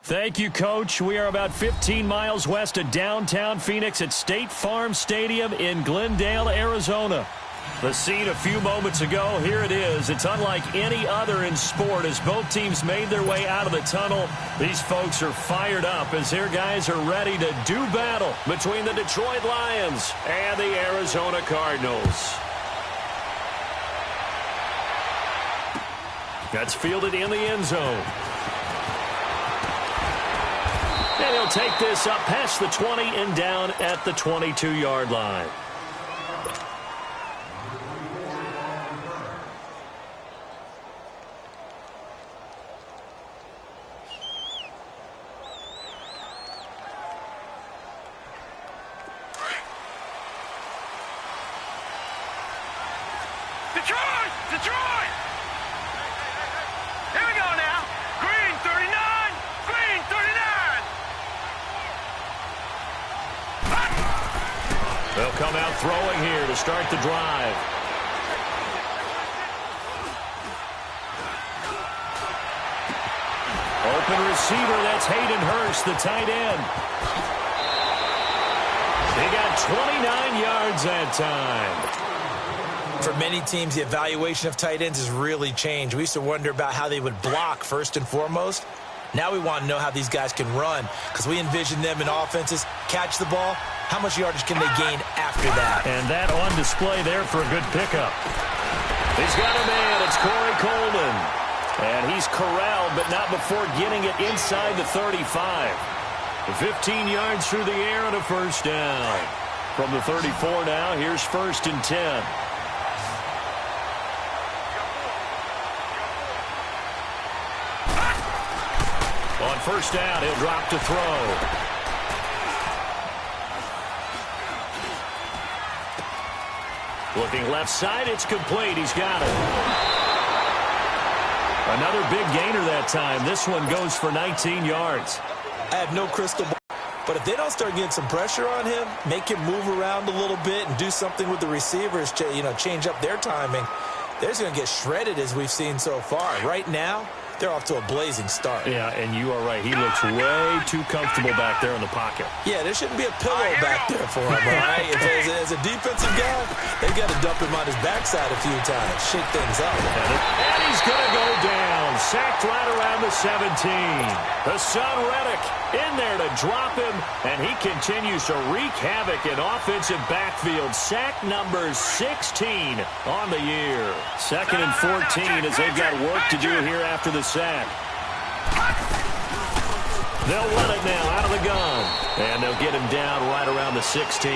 Thank you, Coach. We are about 15 miles west of downtown Phoenix at State Farm Stadium in Glendale, Arizona. The scene a few moments ago, here it is. It's unlike any other in sport as both teams made their way out of the tunnel. These folks are fired up as their guys are ready to do battle between the Detroit Lions and the Arizona Cardinals. That's fielded in the end zone. And he'll take this up past the 20 and down at the 22-yard line. Detroit! Here we go now. Green 39, green 39. They'll come out throwing here to start the drive. Open receiver, that's Hayden Hurst, the tight end. He got 29 yards that time. For many teams, the evaluation of tight ends has really changed. We used to wonder about how they would block first and foremost. Now we want to know how these guys can run because we envision them in offenses, catch the ball. How much yardage can they gain after that? And that on display there for a good pickup. He's got a man. It's Corey Coleman. And he's corralled, but not before getting it inside the 35. 15 yards through the air and a first down. From the 34 now, here's 1st and 10. On first down, he'll drop to throw. Looking left side, it's complete. He's got it. Another big gainer that time. This one goes for 19 yards. I have no crystal ball, but if they don't start getting some pressure on him, make him move around a little bit and do something with the receivers, change up their timing, they're just going to get shredded as we've seen so far. Right now, they're off to a blazing start. Yeah, and you are right. He looks way too comfortable back there in the pocket. Yeah, there shouldn't be a pillow back there for him, all right? As a defensive guy, they've got to dump him on his backside a few times, shake things up. And he's going to go down, sacked right around the 17. Hassan Reddick in there to drop him, and he continues to wreak havoc in offensive backfield. Sack number 16 on the year. 2nd and 14 as they've got work to do here after the sack. They'll run it now out of the gun. And they'll get him down right around the 16.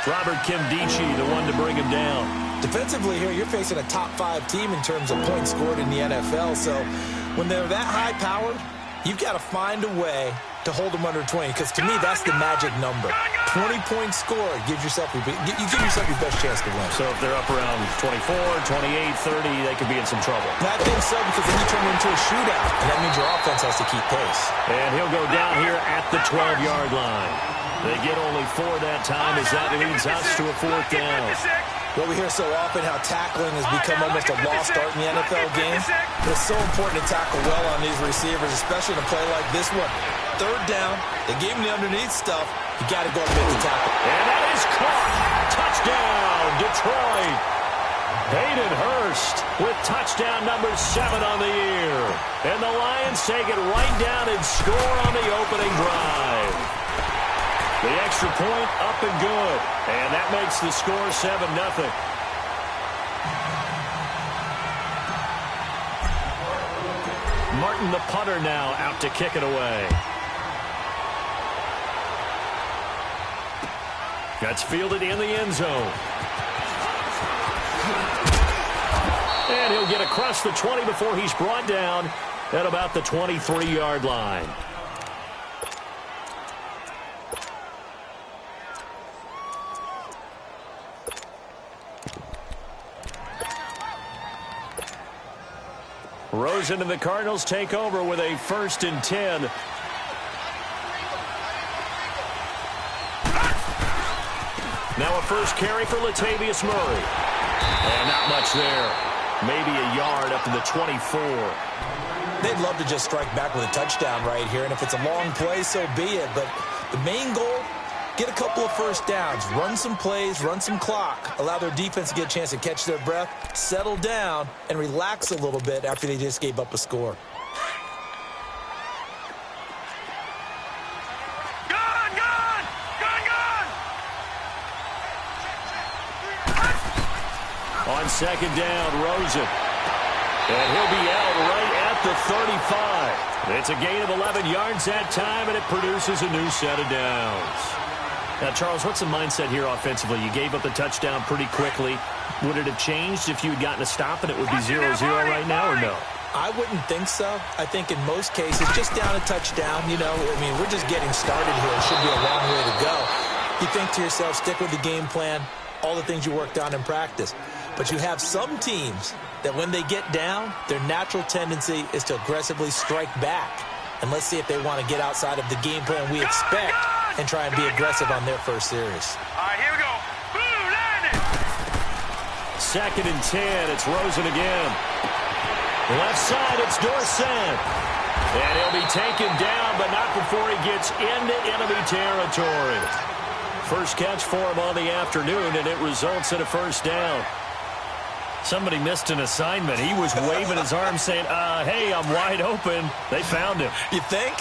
Robert Kimdichie, the one to bring him down. Defensively here, you're facing a top 5 team in terms of points scored in the NFL. So when they're that high-powered, you've got to find a way to hold them under 20, because to me, that's the magic number. 20-point score gives yourself you give yourself your best chance to win. So if they're up around 24, 28, 30, they could be in some trouble. I think so, because then you turn it into a shootout, and that means your offense has to keep pace. And he'll go down here at the 12-yard line. They get only 4 that time as that leads us to a 4th down. Well, we hear so often how tackling has become almost a lost art in the NFL game. But it's so important to tackle well on these receivers, especially in a play like this one. 3rd down, they gave him the underneath stuff. You got to go and make the tackle. And that is caught. Touchdown, Detroit. Hayden Hurst with touchdown number 7 on the year. And the Lions take it right down and score on the opening drive. The extra point up and good. And that makes the score 7-0. Martin, the punter, now out to kick it away. That's fielded in the end zone. And he'll get across the 20 before he's brought down at about the 23-yard line. Rosen and the Cardinals take over with a 1st and 10. Now a first carry for Latavius Murray. And not much there. Maybe a yard up to the 24. They'd love to just strike back with a touchdown right here, and if it's a long play, so be it. But the main goal, get a couple of first downs, run some plays, run some clock, allow their defense to get a chance to catch their breath, settle down, and relax a little bit after they just gave up a score. On second down, Rosen. And he'll be out right at the 35. It's a gain of 11 yards that time, and it produces a new set of downs. Now, Charles, what's the mindset here offensively? You gave up the touchdown pretty quickly. Would it have changed if you had gotten a stop and it would be 0-0 right now, or no? I wouldn't think so. I think in most cases, just down a touchdown, we're just getting started here. It should be a long way to go. You think to yourself, stick with the game plan, all the things you worked on in practice. But you have some teams that when they get down, their natural tendency is to aggressively strike back. And let's see if they want to get outside of the game plan we expect and try and be aggressive on their first series. All right, here we go. Blue landing. 2nd and 10. It's Rosen again. Left side, it's Dorsett. And he'll be taken down, but not before he gets into enemy territory. First catch for him on the afternoon, and it results in a first down. Somebody missed an assignment. He was waving his arms saying, hey, I'm wide open. They found him. You think?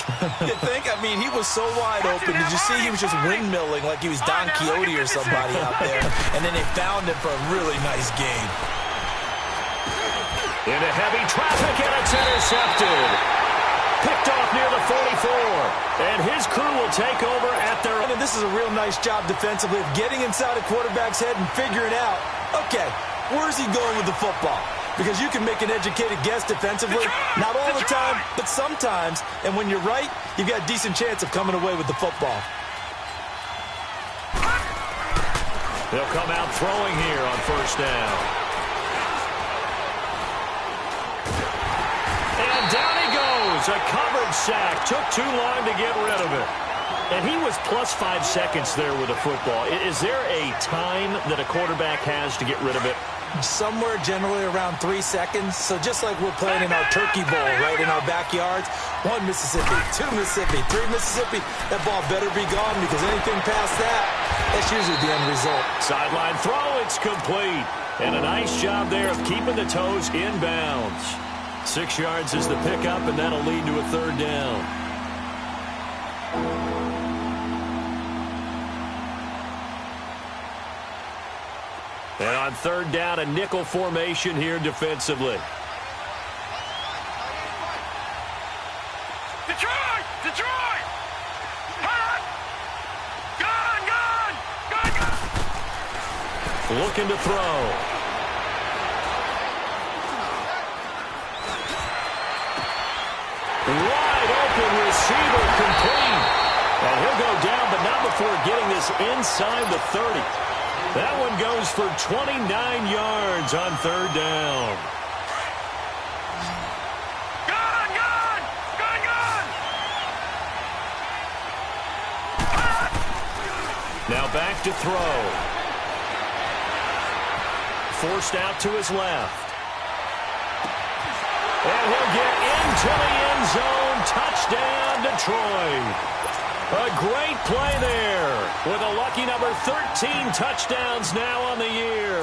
You think? He was so wide open. Did you see he was just windmilling like he was Don Quixote or somebody out there? And then they found him for a really nice gain. Into heavy traffic, and it's intercepted. Picked off near the 44. And his crew will take over at their own. And this is a real nice job defensively of getting inside a quarterback's head and figuring out, okay, where's he going with the football? Because you can make an educated guess defensively. Not all the time, but sometimes. And when you're right, you've got a decent chance of coming away with the football. They'll come out throwing here on first down. And down he goes. A coverage sack. Took too long to get rid of it. And he was plus 5 seconds there with a football. Is there a time that a quarterback has to get rid of it? Somewhere generally around 3 seconds. So just like we're playing in our turkey bowl, right, in our backyards, 1 Mississippi, 2 Mississippi, 3 Mississippi, that ball better be gone because anything past that, that's usually the end result. Sideline throw, it's complete. And a nice job there of keeping the toes in bounds. 6 yards is the pickup, and that'll lead to a third down. And on third down, a nickel formation here defensively. Detroit! Detroit! Hot! Gun! Looking to throw. Wide open receiver complete. And he'll go down, but not before getting this inside the 30. That one goes for 29 yards on third down. Gun! Gun! Gun! Gun! Now back to throw. Forced out to his left. And he'll get into the end zone. Touchdown, Detroit. A great play there with a lucky number 13 touchdowns now on the year.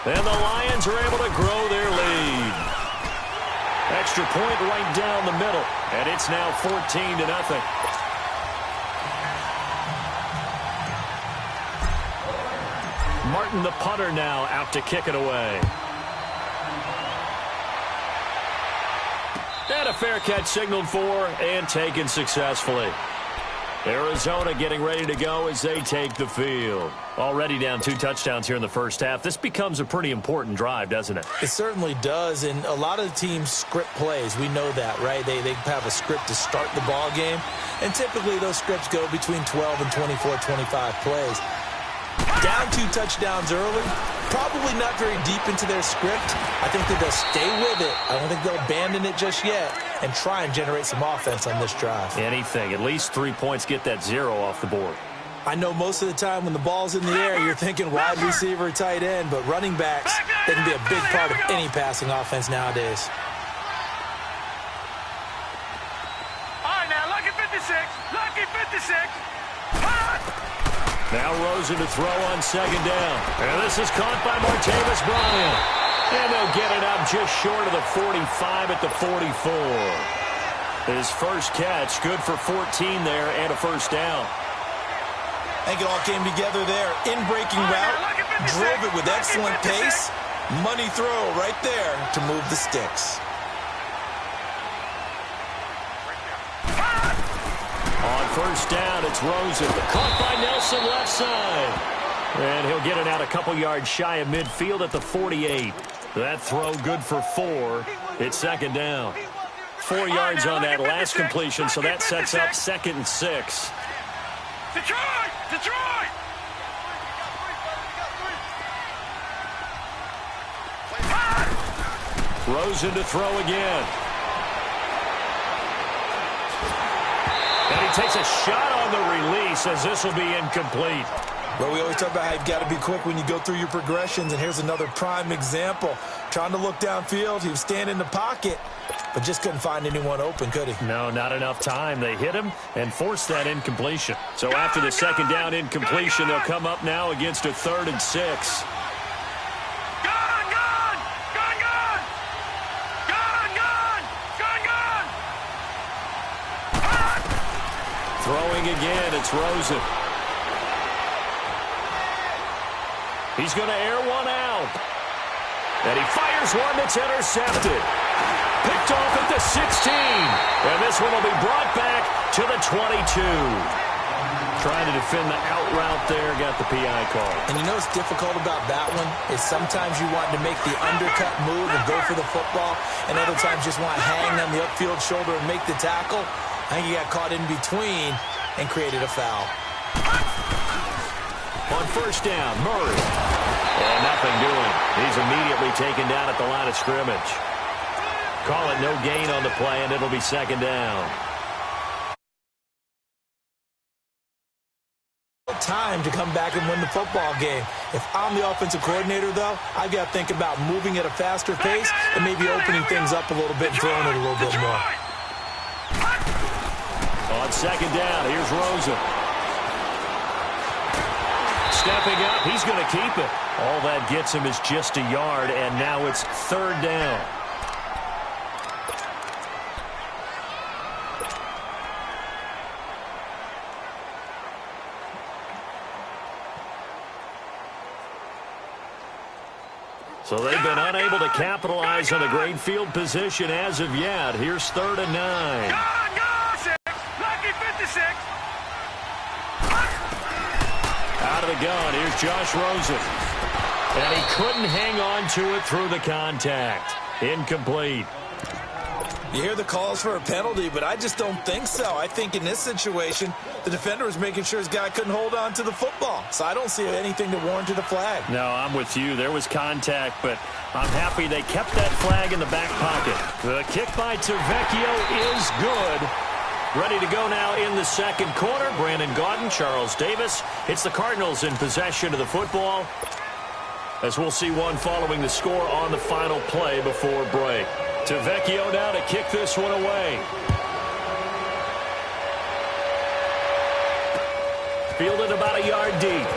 And the Lions are able to grow their lead. Extra point right down the middle. And it's now 14-0. Martin, the punter, now out to kick it away. And a fair catch signaled for and taken successfully. Arizona getting ready to go as they take the field. Already down 2 touchdowns here in the first half. This becomes a pretty important drive, doesn't it? It certainly does, and a lot of the teams script plays. We know that, right? They have a script to start the ball game, and typically those scripts go between 12 and 24, 25 plays. Down 2 touchdowns early, probably not very deep into their script. I think that they'll stay with it. I don't think they'll abandon it just yet and try and generate some offense on this drive. Anything. At least 3 points, get that 0 off the board. I know most of the time when the ball's in the air, you're thinking wide receiver, tight end, but running backs, they can be a big part of any passing offense nowadays. Now Rosen to throw on second down. And this is caught by Martavis Bryant. And they'll get it up just short of the 45 at the 44. His first catch, good for 14 there and a first down. I think it all came together there. In-breaking route, drove it with excellent pace. Money throw right there to move the sticks. On first down, it's Rosen. Caught by Nelson left side. And he'll get it out a couple yards shy of midfield at the 48. That throw good for 4. It's second down. 4 yards on that last completion, so that sets up 2nd and 6. Detroit! Detroit! Rosen to throw again. And he takes a shot on the release as this will be incomplete. But we always talk about how you've got to be quick when you go through your progressions, and here's another prime example. Trying to look downfield, he was standing in the pocket, but just couldn't find anyone open, could he? No, not enough time. They hit him and forced that incompletion. So after the second down incompletion, they'll come up now against a 3rd and 6. Throwing again, it's Rosen. He's going to air one out. And he fires one that's intercepted. Picked off at the 16. And this one will be brought back to the 22. Trying to defend the out route there, got the PI call. And you know what's difficult about that one is sometimes you want to make the undercut move and go for the football, and other times just want to hang on the upfield shoulder and make the tackle. I think he got caught in between and created a foul. On first down, Murray. And nothing doing. He's immediately taken down at the line of scrimmage. Call it no gain on the play, and it'll be second down. Time to come back and win the football game. If I'm the offensive coordinator, though, I've got to think about moving at a faster pace and maybe opening things up a little bit and throwing it a little bit more. On second down, here's Rosen. Stepping up, he's going to keep it. All that gets him is just a yard, and now it's 3rd down. So they've been unable to capitalize on a great field position as of yet. Here's 3rd and 9. Lucky 56. Out of the gun, here's Josh Rosen. And he couldn't hang on to it through the contact. Incomplete. You hear the calls for a penalty, but I just don't think so. I think in this situation, the defender was making sure his guy couldn't hold on to the football. So I don't see anything that warranted a flag. No, I'm with you. There was contact, but I'm happy they kept that flag in the back pocket. The kick by Tavecchio is good. Ready to go now in the second quarter. Brandon Gaudin, Charles Davis. It's the Cardinals in possession of the football, as we'll see one following the score on the final play before break. Tavecchio now to kick this one away. Fielded about a yard deep.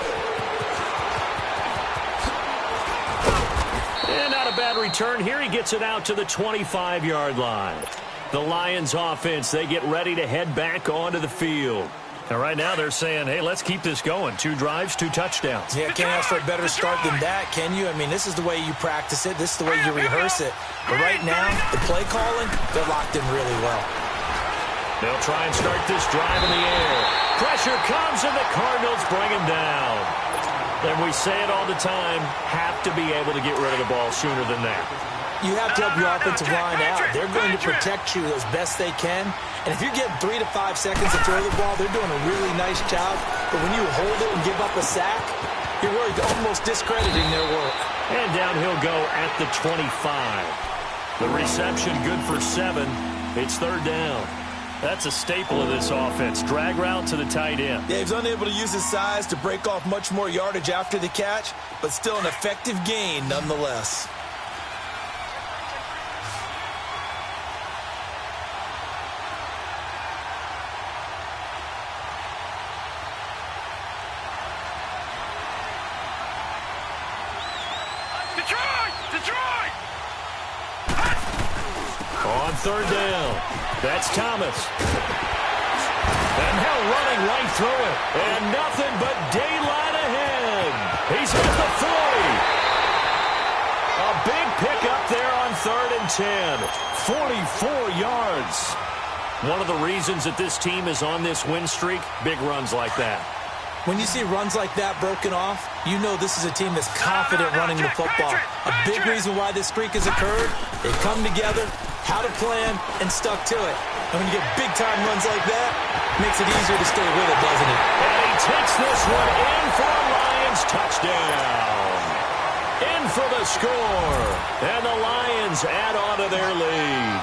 And not a bad return here. He gets it out to the 25-yard line. The Lions offense, they get ready to head back onto the field. And right now they're saying, hey, let's keep this going. 2 drives, 2 touchdowns. Yeah, can't ask for a better start than that, can you? I mean, this is the way you practice it. This is the way you rehearse it. But right now, the play calling, they're locked in really well. They'll try and start this drive in the air. Pressure comes, and the Cardinals bring him down. And we say it all the time, have to be able to get rid of the ball sooner than that. You have to help your offensive line out. They're going to protect you as best they can. And if you're getting 3 to 5 seconds to throw the ball, they're doing a really nice job. But when you hold it and give up a sack, you're really almost discrediting their work. And downhill go at the 25. The reception good for 7. It's 3rd down. That's a staple of this offense. Drag route to the tight end. Yeah, he's unable to use his size to break off much more yardage after the catch, but still an effective gain nonetheless. Detroit! Detroit! On third down, that's Thomas. And now running right through it. And nothing but daylight ahead. He's at the 40. A big pickup there on 3rd and 10. 44 yards. One of the reasons that this team is on this win streak, big runs like that. When you see runs like that broken off, you know this is a team that's confident running the football. A big reason why this streak has occurred, they come together, had a plan, and stuck to it. And when you get big-time runs like that, it makes it easier to stay with it, doesn't it? And he takes this one in for a Lions touchdown. In for the score. And the Lions add on to their lead.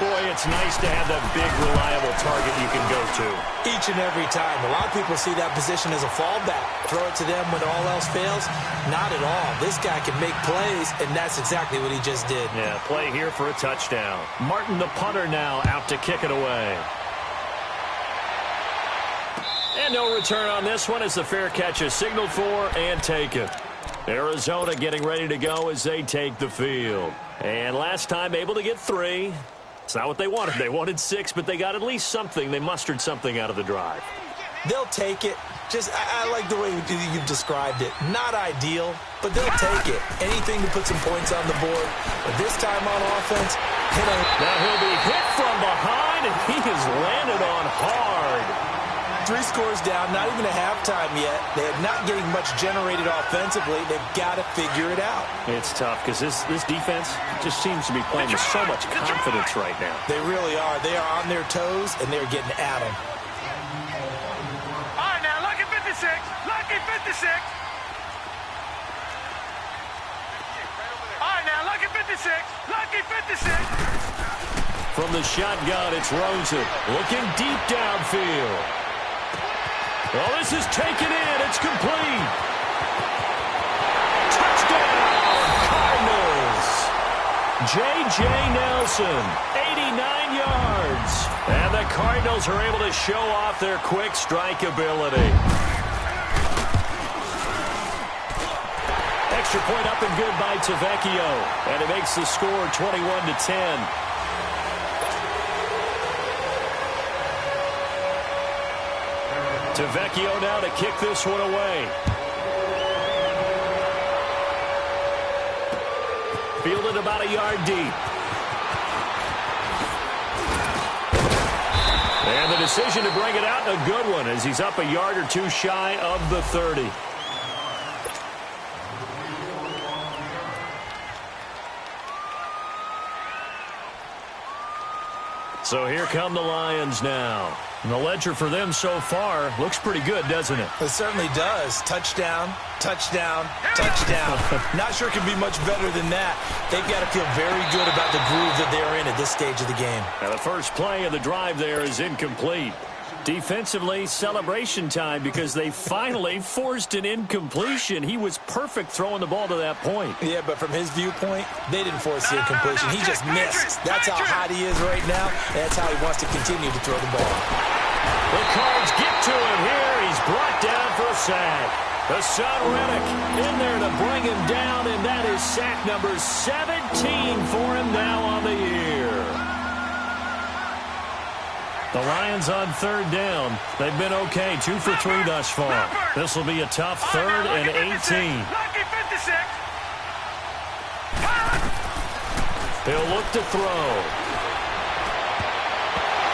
Boy, it's nice to have that big, reliable target you can go to. Each and every time. A lot of people see that position as a fallback. Throw it to them when all else fails. Not at all. This guy can make plays, and that's exactly what he just did. Yeah, play here for a touchdown. Martin, the punter, now out to kick it away. And no return on this one as the fair catch is signaled for and taken. Arizona getting ready to go as they take the field. And last time able to get 3. It's not what they wanted. They wanted 6, but they got at least something. They mustered something out of the drive. They'll take it. I like the way you've described it. Not ideal, but they'll take it. Anything to put some points on the board. But this time on offense, now he'll be hit from behind, and he has landed on hard. 3 scores down, not even a halftime yet. They are not getting much generated offensively. They've got to figure it out. It's tough because this defense just seems to be playing with so much confidence right now. They really are. They are on their toes, and they're getting at them. All right, now, lucky 56. Lucky 56. All right, now, lucky 56. Lucky 56. From the shotgun, it's Rosen looking deep downfield. Well, this is taken in. It's complete. Touchdown, Cardinals. J.J. Nelson, 89 yards. And the Cardinals are able to show off their quick strike ability. Extra point up and good by Tavecchio. And it makes the score 21-10. Tavecchio now to kick this one away. Fielded about a yard deep. And the decision to bring it out, a good one, as he's up a yard or 2 shy of the 30. So here come the Lions now. And the ledger for them so far looks pretty good, doesn't it? It certainly does. Touchdown, touchdown, touchdown. Not sure it can be much better than that. They've got to feel very good about the groove that they're in at this stage of the game. Now the first play of the drive there is incomplete. Defensively, celebration time because they finally forced an incompletion. He was perfect throwing the ball to that point. Yeah, but from his viewpoint, they didn't force the incompletion. He just missed. That's how hot he is right now. That's how he wants to continue to throw the ball. The Cards get to him here. He's brought down for a sack. The son Reddick in there to bring him down, and that is sack number 17 for him now on the year. The Lions on 3rd down. They've been okay, 2 for 3 thus far. This will be a tough 3rd and 18. Lucky 56. He'll look to throw.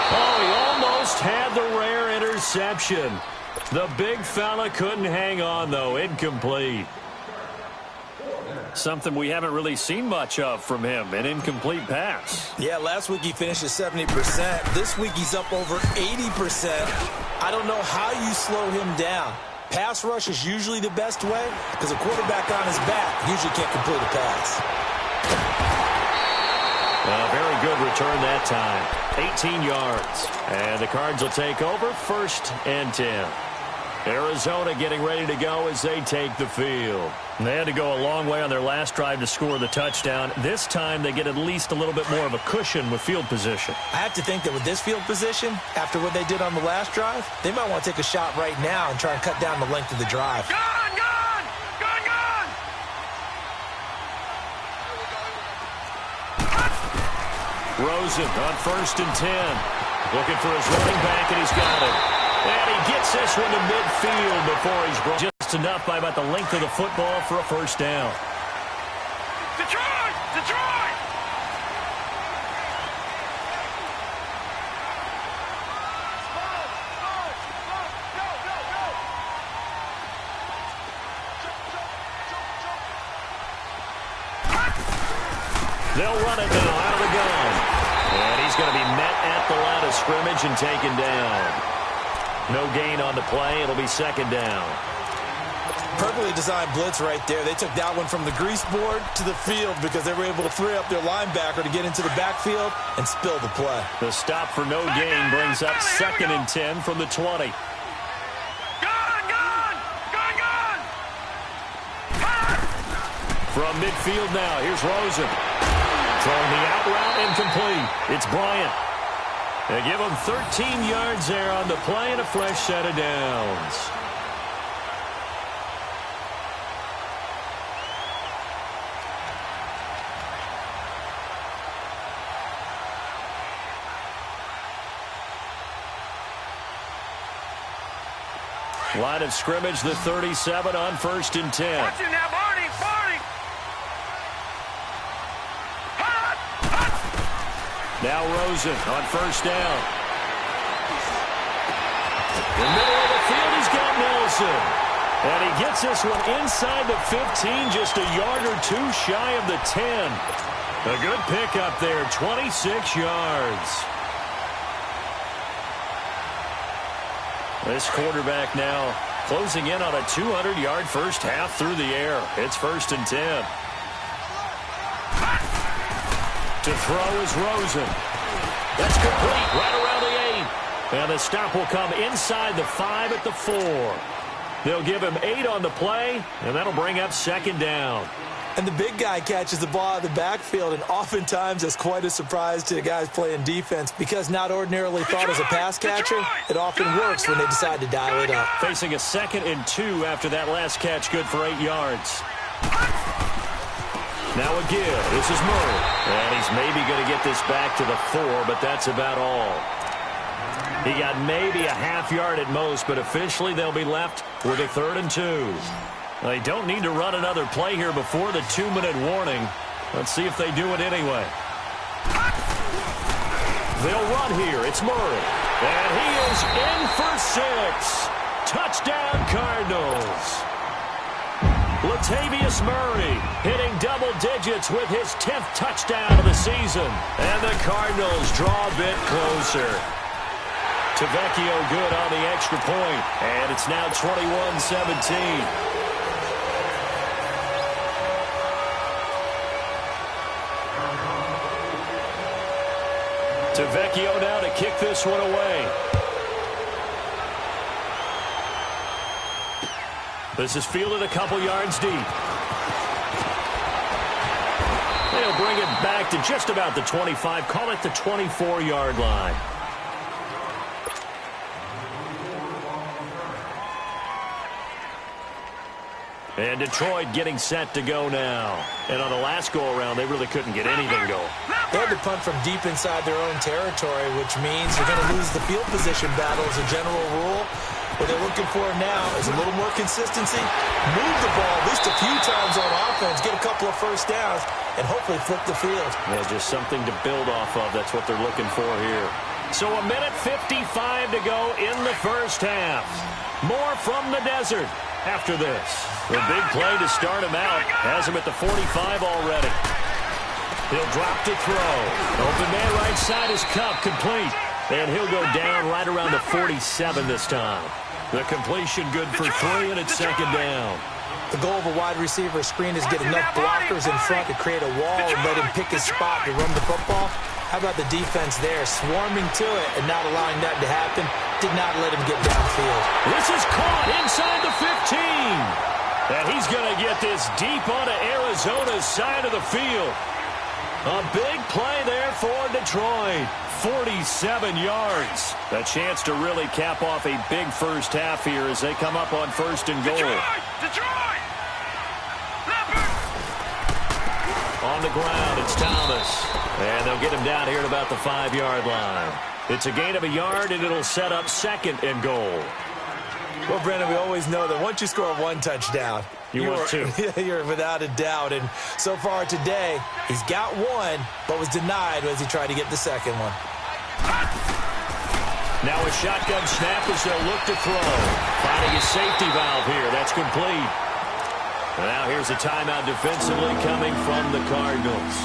Oh, he almost had the rare interception. The big fella couldn't hang on, though. Incomplete. Something we haven't really seen much of from him, an incomplete pass. Yeah, last week he finished at 70%. This week he's up over 80%. I don't know how you slow him down. Pass rush is usually the best way because a quarterback on his back usually can't complete a pass. A very good return that time. 18 yards. And the Cards will take over 1st and 10. Arizona getting ready to go as they take the field. They had to go a long way on their last drive to score the touchdown. This time they get at least a little bit more of a cushion with field position. I have to think that with this field position, after what they did on the last drive, they might want to take a shot right now and try and cut down the length of the drive. Gone, gone, gone, gone. Rosen on 1st and 10. Looking for his running back, and he's got it. And he gets this one to midfield before he's brought just enough by about the length of the football for a first down. Detroit! Detroit! They'll run it now out of the gun. And he's going to be met at the line of scrimmage and taken down. No gain on the play. It'll be 2nd down. Perfectly designed blitz right there. They took that one from the grease board to the field because they were able to free up their linebacker to get into the backfield and spill the play. The stop for no gain brings up 2nd and 10 from the 20. From midfield now, here's Rosen. Throwing the out route incomplete. It's Bryant. They give him 13 yards there on the play and a fresh set of downs. Line of scrimmage, the 37 on 1st and 10. Watch him now, Barney! Barney! Now Rosen on 1st down. In the middle of the field, he's got Nelson. And he gets this one inside the 15, just a yard or two shy of the 10. A good pickup there, 26 yards. This quarterback now closing in on a 200-yard first half through the air. It's 1st and 10. To throw is Rosen. That's complete right around the 8. And the stop will come inside the 5 at the 4. They'll give him 8 on the play, and that'll bring up 2nd down. And the big guy catches the ball out of the backfield, and oftentimes that's quite a surprise to the guys playing defense because not ordinarily thought as a pass catcher, it often works when they decide to dial it up. Facing a 2nd and 2 after that last catch, good for 8 yards. Now a give. This is Murray. And he's maybe going to get this back to the 4, but that's about all. He got maybe a half yard at most, but officially they'll be left with a 3rd and 2. They don't need to run another play here before the 2-minute warning. Let's see if they do it anyway. They'll run here. It's Murray. And he is in for 6. Touchdown, Cardinals. Latavius Murray hitting double digits with his 10th touchdown of the season. And the Cardinals draw a bit closer. Tavecchio good on the extra point. And it's now 21-17. Tavecchio now to kick this one away. This is fielded a couple yards deep. They'll bring it back to just about the 25. Call it the 24-yard line. And Detroit getting set to go now. And on the last go-around, they really couldn't get anything going. They had to punt from deep inside their own territory, which means you're going to lose the field position battle as a general rule. What they're looking for now is a little more consistency, move the ball at least a few times on offense, get a couple of first downs, and hopefully flip the field. Yeah, just something to build off of. That's what they're looking for here. So 1:55 to go in the first half. More from the desert after this. The big play to start him out has him at the 45 already. He'll drop to throw. Open man right side is Cup, complete. And he'll go down right around the 47 this time. The completion good for 3, and it's 2nd down. The goal of a wide receiver screen is get enough blockers in front to create a wall and let him pick his spot to run the football. How about the defense there, swarming to it and not allowing that to happen? Did not let him get downfield. This is caught inside the 15. And he's going to get this deep onto Arizona's side of the field. A big play there for Detroit. 47 yards. A chance to really cap off a big first half here as they come up on 1st and goal. Detroit! Detroit! Leopard! On the ground, it's Thomas. And they'll get him down here at about the 5-yard line. It's a gain of a yard, and it'll set up 2nd and goal. Well, Brendan, we always know that once you score one touchdown, you're without a doubt. And so far today, he's got one, but was denied as he tried to get the second one. Now a shotgun snap as they'll look to throw. Finding a safety valve here. That's complete. And now here's a timeout defensively coming from the Cardinals,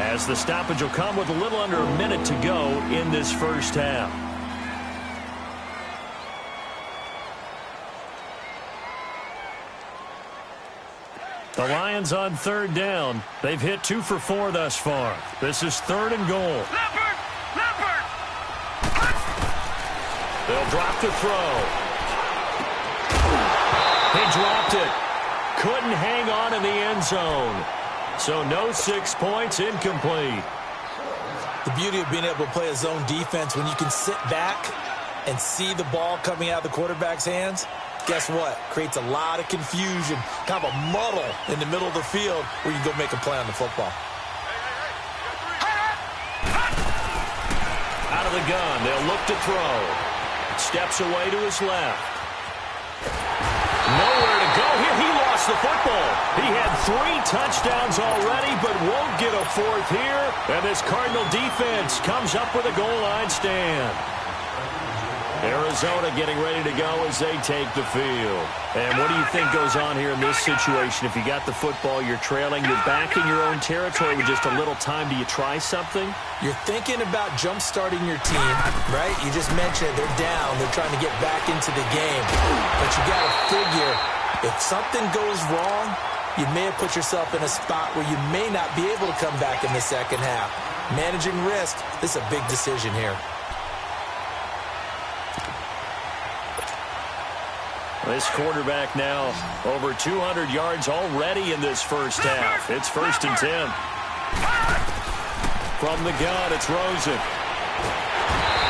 as the stoppage will come with a little under a minute to go in this first half. The Lions on 3rd down. They've hit 2 for 4 thus far. This is 3rd and goal. Leopard! They'll drop the throw. He dropped it. Couldn't hang on in the end zone. So no 6 points, incomplete. The beauty of being able to play a zone defense when you can sit back and see the ball coming out of the quarterback's hands, guess what? Creates a lot of confusion, kind of a muddle in the middle of the field where you go make a play on the football. Out of the gun, they'll look to throw. Steps away to his left. Nowhere to go here. He lost the football. He had 3 touchdowns already, but won't get a 4th here. And this Cardinal defense comes up with a goal line stand. Arizona getting ready to go as they take the field. And what do you think goes on here in this situation? If you got the football, you're trailing, you're back in your own territory with just a little time. Do you try something? You're thinking about jump-starting your team, right? You just mentioned it. They're down. They're trying to get back into the game. But you got to figure, if something goes wrong, you may have put yourself in a spot where you may not be able to come back in the second half. Managing risk, this is a big decision here. This quarterback now over 200 yards already in this first half. It's 1st and 10. From the gun, it's Rosen.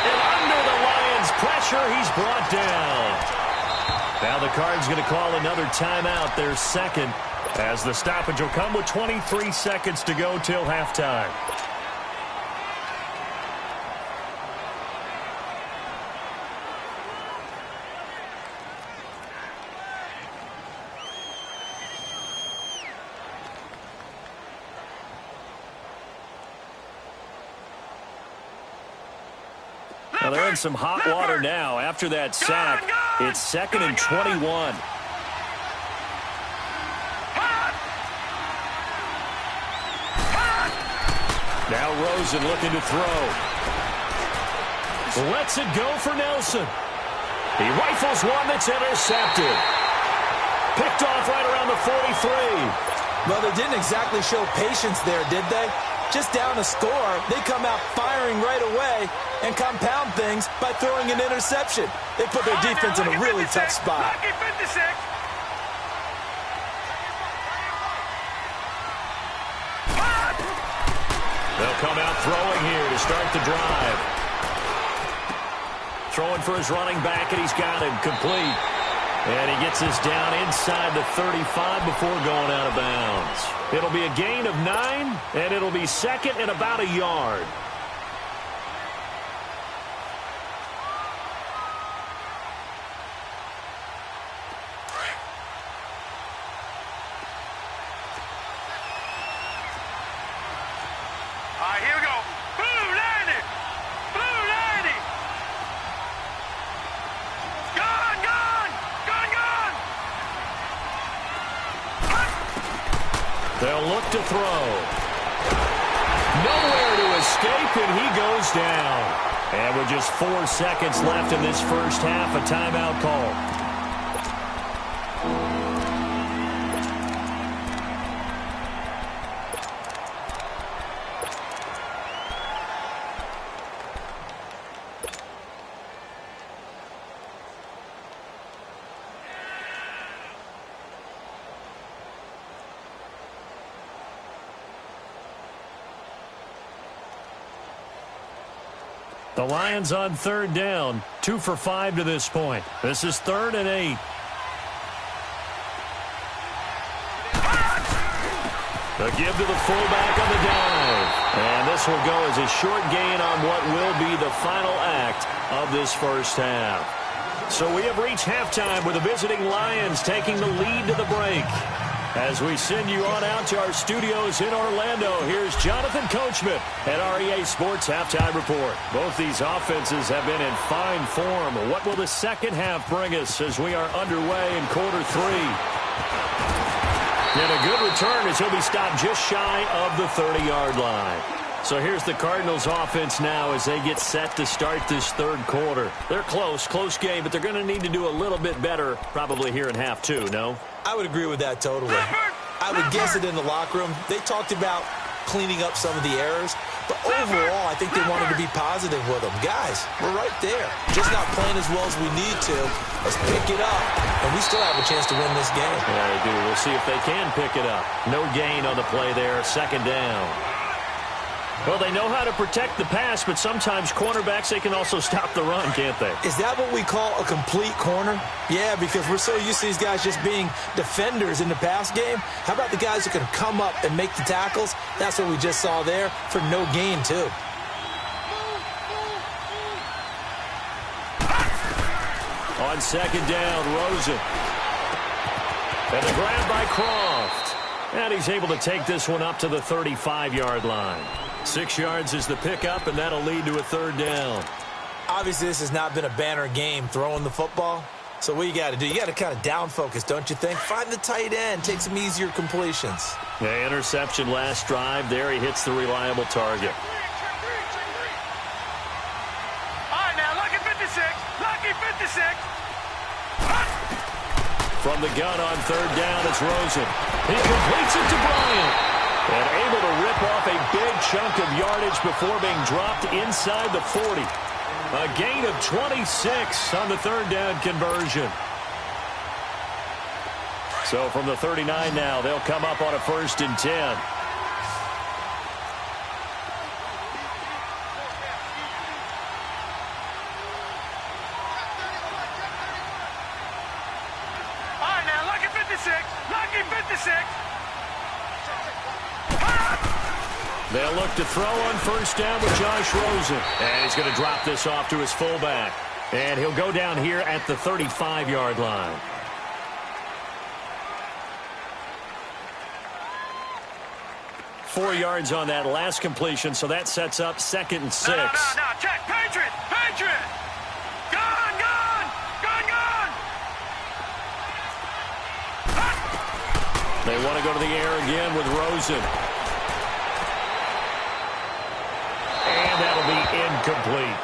And under the Lions' pressure, he's brought down. Now the Cards going to call another timeout, their 2nd, as the stoppage will come with 23 seconds to go till halftime. Well, they're in some hot water now. After that sack, it's 2nd and 21. Now Rosen looking to throw. Lets it go for Nelson. He rifles one that's intercepted. Picked off right around the 43. Well, they didn't exactly show patience there, did they? Just down a score, they come out firing right away and compound things by throwing an interception. They put their defense in a really tough spot. They'll come out throwing here to start the drive. Throwing for his running back, and he's got him complete. And he gets this down inside the 35 before going out of bounds. It'll be a gain of 9, and it'll be 2nd and about a yard. All right, here we go. Blue 90. Blue 90. Gone, gone. Gone, gone. They'll look to throw. Nowhere to escape, and he goes down. And with just 4 seconds left in this first half, a timeout call. The Lions on 3rd down, 2 for 5 to this point. This is 3rd and 8. A give to the fullback on the dive. And this will go as a short gain on what will be the final act of this first half. So we have reached halftime with the visiting Lions taking the lead to the break. As we send you on out to our studios in Orlando, here's Jonathan Coachman at REA Sports Halftime Report. Both these offenses have been in fine form. What will the second half bring us as we are underway in quarter three? And a good return as he'll be stopped just shy of the 30-yard line. So here's the Cardinals offense now as they get set to start this third quarter. They're close game, but they're going to need to do a little bit better probably here in half two, no? I would agree with that totally. I would guess it in the locker room. They talked about cleaning up some of the errors, but overall I think they wanted to be positive with them. Guys, we're right there. Just not playing as well as we need to. Let's pick it up, and we still have a chance to win this game. Yeah, they do. We'll see if they can pick it up. No gain on the play there, second down. Well, they know how to protect the pass, but sometimes cornerbacks, they can also stop the run, can't they? Is that what we call a complete corner? Yeah, because we're so used to these guys just being defenders in the pass game. How about the guys who can come up and make the tackles? That's what we just saw there for no gain, too. On second down, Rosen. And a grab by Croft. And he's able to take this one up to the 35-yard line. 6 yards is the pickup, and that'll lead to a third down. Obviously, this has not been a banner game throwing the football. So what you got to do, you got to kind of down focus, don't you think? Find the tight end, take some easier completions. The interception last drive. There he hits the reliable target. All right, now, lucky 56. Lucky 56. From the gun on third down, it's Rosen. He completes it to Bryant. And able to rip off a big chunk of yardage before being dropped inside the 40. A gain of 26 on the third down conversion. So from the 39 now, they'll come up on a 1st and 10. They'll look to throw on 1st down with Josh Rosen. And he's going to drop this off to his fullback. And he'll go down here at the 35-yard line. Four yards on that last completion, so that sets up 2nd and 6. No, check. Patriot! Gone! They want to go to the air again with Rosen. And that'll be incomplete.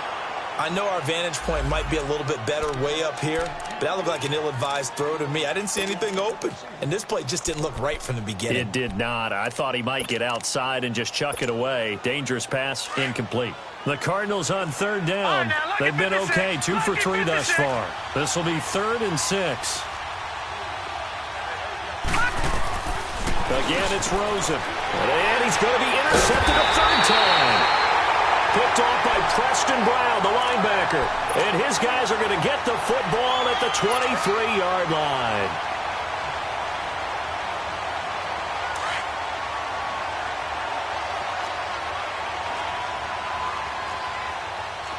I know our vantage point might be a little bit better way up here, but that looked like an ill-advised throw to me. I didn't see anything open, and this play just didn't look right from the beginning. It did not. I thought he might get outside and just chuck it away. Dangerous pass, incomplete. The Cardinals on 3rd down. They've been okay, 2 for 3 thus far. This will be 3rd and 6. Again, it's Rosen. And he's going to be intercepted a 3rd time. Picked off by Preston Brown, the linebacker. And his guys are going to get the football at the 23-yard line.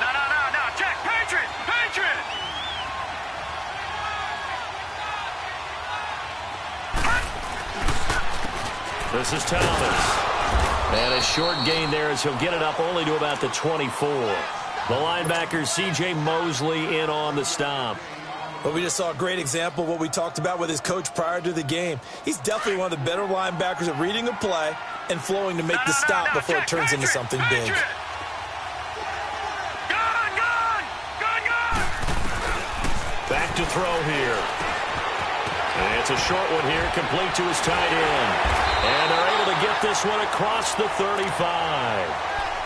No. Check. Patriot! This is Thomas. And a short gain there as he'll get it up only to about the 24. The linebacker, C.J. Mosley, in on the stop. But we just saw a great example of what we talked about with his coach prior to the game. He's definitely one of the better linebackers at reading a play and flowing to make the stop before it turns into something big. Back to throw here. And it's a short one here, complete to his tight end. And they're able to get this one across the 35.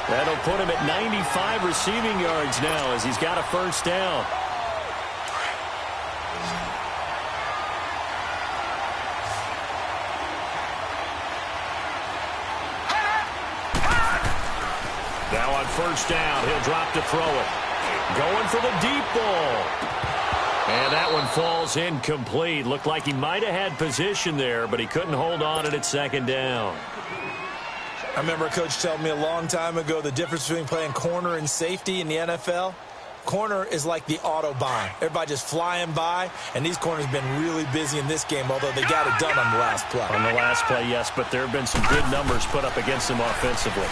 That'll put him at 95 receiving yards now as he's got a 1st down. Now on 1st down, he'll drop to throw it. Going for the deep ball. And that one falls incomplete. Looked like he might have had position there, but he couldn't hold on at second down. I remember a coach telling me a long time ago the difference between playing corner and safety in the NFL. Corner is like the Autobahn. Everybody just flying by, and these corners have been really busy in this game, although they got it done on the last play. On the last play, yes, but there have been some good numbers put up against them offensively.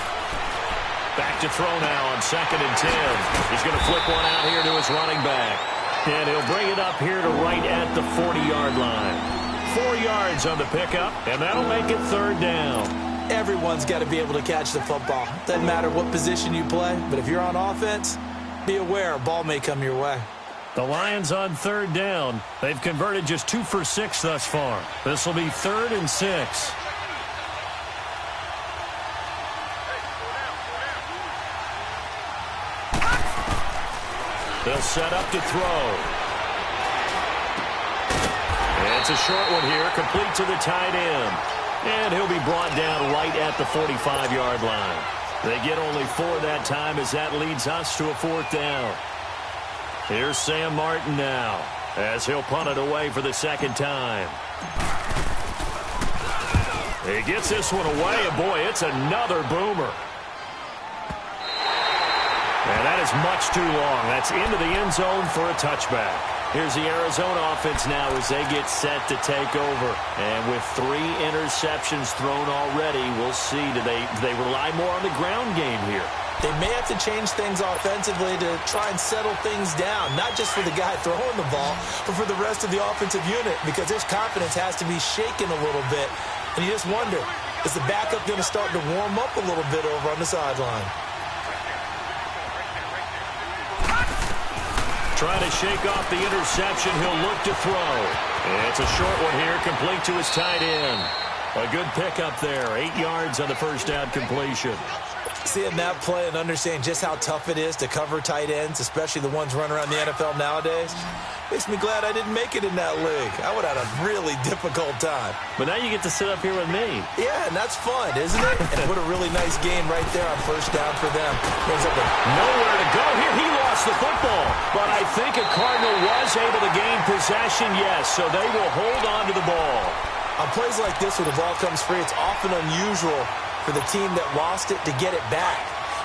Back to throw now on 2nd and 10. He's going to flip one out here to his running back. And he'll bring it up here to right at the 40-yard line. 4 yards on the pickup, and that'll make it 3rd down. Everyone's got to be able to catch the football. Doesn't matter what position you play, but if you're on offense, be aware a ball may come your way. The Lions on 3rd down. They've converted just 2 for 6 thus far. This will be 3rd and 6. They'll set up to throw. It's a short one here, complete to the tight end. And he'll be brought down right at the 45-yard line. They get only 4 that time as that leads us to a 4th down. Here's Sam Martin now as he'll punt it away for the 2nd time. He gets this one away, and boy, it's another boomer. And that is much too long. That's into the end zone for a touchback. Here's the Arizona offense now as they get set to take over. And with 3 interceptions thrown already, we'll see. Do they rely more on the ground game here? They may have to change things offensively to try and settle things down, not just for the guy throwing the ball, but for the rest of the offensive unit, because his confidence has to be shaken a little bit. And you just wonder, is the backup going to start to warm up a little bit over on the sideline? Trying to shake off the interception. He'll look to throw. It's a short one here, complete to his tight end. A good pickup there. 8 yards on the first down completion. Seeing that play and understanding just how tough it is to cover tight ends, especially the ones running around the NFL nowadays, makes me glad I didn't make it in that league. I would have had a really difficult time. But now you get to sit up here with me. Yeah, and that's fun, isn't it? And what a really nice game right there on first down for them. Nowhere to go here. He lost the football. But I think a Cardinal was able to gain possession, yes, so they will hold on to the ball. On plays like this where the ball comes free, it's often unusual for the team that lost it to get it back,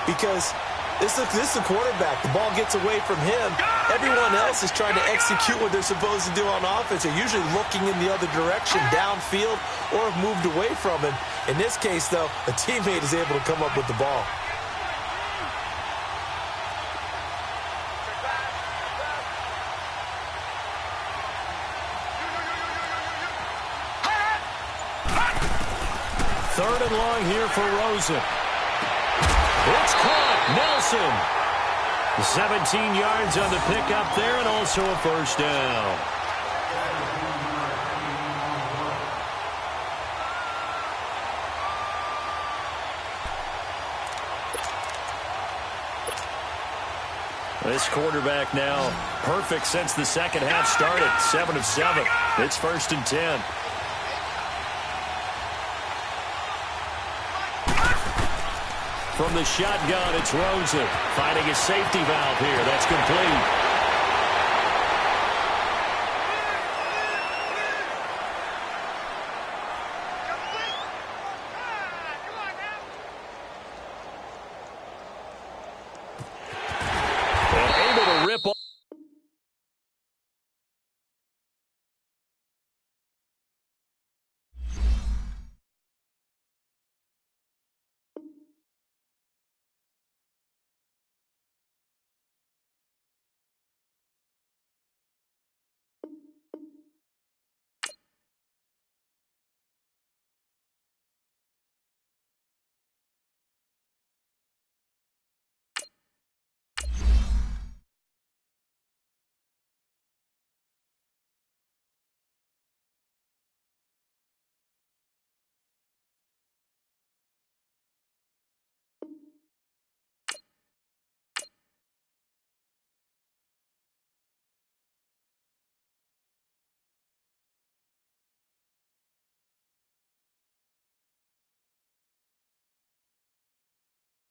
because this is the quarterback. The ball gets away from him. Everyone else is trying to execute what they're supposed to do on offense. They're usually looking in the other direction, downfield, or have moved away from him. In this case, though, a teammate is able to come up with the ball. Third and long here for Rosen. It's caught. Nelson. 17 yards on the pickup there, and also a first down. This quarterback now perfect since the second half started. 7 of 7. It's 1st and 10. From the shotgun, it's Rosen finding a safety valve here. That's complete.